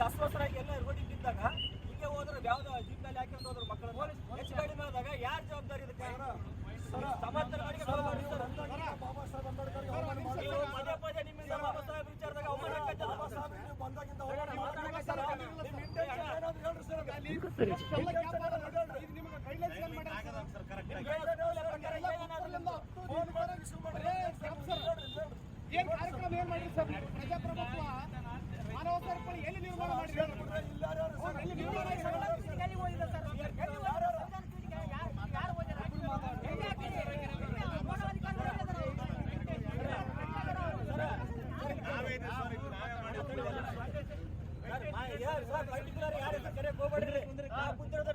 ಅಸ್ವಸ್ಥರಾಗಿ ಎಲ್ಲ ರೋಡಿಗೆ ಬಿದ್ದಾಗ ಹಿಂಗೆ ಹೋದ್ರೆ ಯಾವ್ದು ಜೀಪ್ ಮೇಲೆ ಹಾಕಿ ಹೋದ್ರು ಮಕ್ಕಳು ಹೆಚ್ಚು ಕಡಿಮೆ ಆದಾಗ ಯಾರು ಜವಾಬ್ದಾರಿ ಇದಕ್ಕೆ? ಸಮರ್ಥನೆ ಮಾಡಿ ಪದೇ ಪದೇ ನಿಮ್ಮಿಂದ ಬಾಬಾ ಸಾಹೇಬ್ ವಿಚಾರದಾಗ ಅವಮಾನ ಏನ್ ಕಾರ್ಯಕ್ರಮ ಏನ್ ಮಾಡಿರಿ ಸರ್? ಪ್ರಜಾಪ್ರಭುತ್ವ ಮಾನವ ಸರಪಳಿ ಎಲ್ಲಿ ನಿರ್ಮಾಣ ಮಾಡಿರಿ?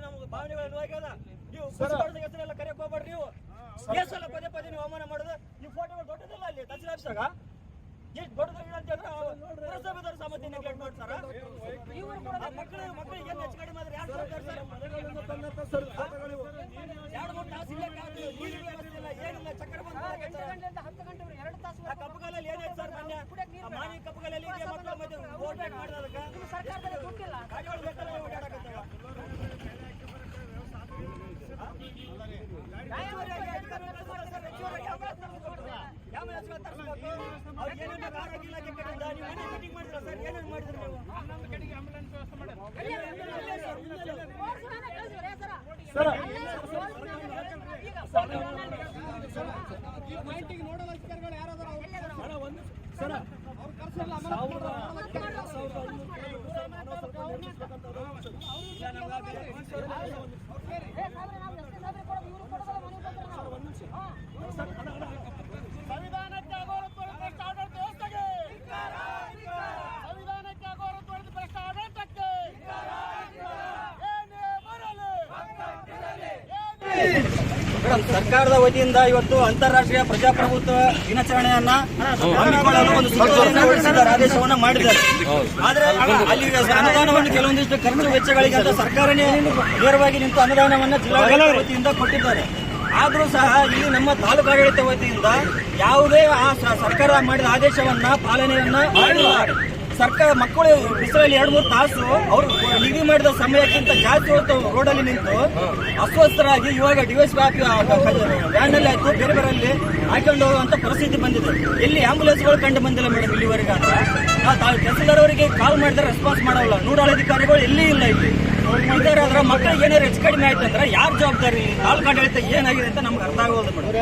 ನಮ್ಗೆ ಭಾವನೆಗಳು ಆಗ್ಯದ. ನೀವು ಹೆಸರೆಲ್ಲ ಕರೆಯಕ್ ಹೋಗ್ಬೇಡ್ರಿ. ನೀವು ಎಷ್ಟೆಲ್ಲ ಪದೇ ಪದೇ ನೀವು ಅವಮಾನ ಮಾಡೋದು. ನೀವು ಫೋಟೋಗಳು ದೊಡ್ಡದಿಲ್ಲ ಅಲ್ಲಿ ತಹಸೀಲ್ ಆಫೀಸಾಗ ಎಷ್ಟು ದೊಡ್ಡದಾಗಿ ಅಂತಂದ್ರೆ ಪುರಸಭೆದವ್ರು ಸಮಿತಿ ನೆಗ್ಲೆಕ್ಟ್ ಮಾಡ್ತಾರ. ಮಕ್ಕಳಿಗೆ ಏನು ಹೆಚ್ಚು ಕಡಿಮೆ ಆದ್ರೆ ಯಾರು ಎರಡು ಮೂರು ತಾಸು ಏನಿಲ್ಲ ಚಕ್ರ ಕಪ್ಪುಗಾಲಲ್ಲಿ ಏನಾಯ್ತು ಸರ್? ಮಾನಿ ಕಪ್ಪುಗಾಲಲ್ಲಿ ಮಕ್ಕಳ ಮಧ್ಯೆ ಓಟ್ ಮಾಡಿದಾಗ ಗಾಡಿಗಳು ಬೇಕಾದ್ರೆ ಓಡಾಡಕತ್ತವ. ನೋಡಲ್ ಅಧಿಕಾರಿಗಳು ಯಾರಾದ್ರೂ ಸಂವಿಧಾನಕ್ಕೆ ಆಗೋರು ಭ್ರಷ್ಟ ಆಡಳಿತ ವ್ಯವಸ್ಥೆಗೆ, ಸಂವಿಧಾನಕ್ಕೆ ಆಗೋರು ಭ್ರಷ್ಟ ಆಡಳಿತಕ್ಕೆ ಏನೇ ಬರಲಿ. ಸರ್ಕಾರದ ವತಿಯಿಂದ ಇವತ್ತು ಅಂತಾರಾಷ್ಟ್ರೀಯ ಪ್ರಜಾಪ್ರಭುತ್ವ ದಿನಾಚರಣೆಯನ್ನ ಹಮ್ಮಿಕೊಳ್ಳಲು ಒಂದು ಸುತ್ತೋಲೆಯನ್ನು ಹೊರಡಿಸಿದ್ದಾರೆ, ಆದೇಶವನ್ನ ಮಾಡಿದ್ದಾರೆ. ಆದ್ರೆ ಅಲ್ಲಿ ಅನುದಾನವನ್ನು ಕೆಲವೊಂದಿಷ್ಟು ಖರ್ಚು ವೆಚ್ಚಗಳಿಗೆ ಅಂತ ಸರ್ಕಾರನೇ ನೇರವಾಗಿ ನಿಂತು ಅನುದಾನವನ್ನ ಜಿಲ್ಲಾಡಳಿತ ವತಿಯಿಂದ ಕೊಟ್ಟಿದ್ದಾರೆ. ಆದ್ರೂ ಸಹ ಇಲ್ಲಿ ನಮ್ಮ ತಾಲೂಕಾಡಳಿತ ವತಿಯಿಂದ ಯಾವುದೇ ಆ ಸರ್ಕಾರ ಮಾಡಿದ ಆದೇಶವನ್ನ ಪಾಲನೆಯನ್ನ ಮಾಡಿಲ್ಲ. ಸರ್ಕಾರ ಮಕ್ಕಳು ಬಿಸಿಲಲ್ಲಿ 2-3 ತಾಸು ಅವರು ನಿಗದಿ ಮಾಡಿದ ಸಮಯಕ್ಕಿಂತ ಜಾಸ್ತಿ ಹೊತ್ತು ರೋಡಲ್ಲಿ ನಿಂತು ಅಸ್ವಸ್ಥರಾಗಿ ಇವಾಗ ಡಿವೈಸ್ ವ್ಯಾನಲ್ಲಿ ಆಯ್ತು ಬೇರೆ ಬೇರೆಲ್ಲಿ ಹಾಕೊಂಡು ಹೋಗುವಂತ ಪರಿಸ್ಥಿತಿ ಬಂದಿದೆ. ಎಲ್ಲಿ ಆಂಬುಲೆನ್ಸ್ಗಳು ಕಂಡು ಬಂದಿಲ್ಲ ಮೇಡಮ್ ಇಲ್ಲಿವರೆಗೆ. ಅಂತ ತಹಸೀಲ್ದಾರ್ ಅವರಿಗೆ ಕಾಲ್ ಮಾಡಿದ್ರೆ ರೆಸ್ಪಾನ್ಸ್ ಮಾಡಲ್ಲ. ನೋಡಲ್ ಅಧಿಕಾರಿಗಳು ಎಲ್ಲಿ ಇಲ್ಲ ಇಲ್ಲಿ ಇದ್ದಾರೆ. ಆದ್ರೆ ಮಕ್ಕಳಿಗೆ ಏನಾದ್ರು ಹೆಚ್ಚು ಕಡಿಮೆ ಆಯ್ತು ಅಂದ್ರೆ ಯಾರು ಜವಾಬ್ದಾರಿ? ತಾಲೂಕಾಡಳಿತ ಏನಾಗಿದೆ ಅಂತ ನಮ್ಗೆ ಅರ್ಥ ಆಗೋದು ಮೇಡಮ್.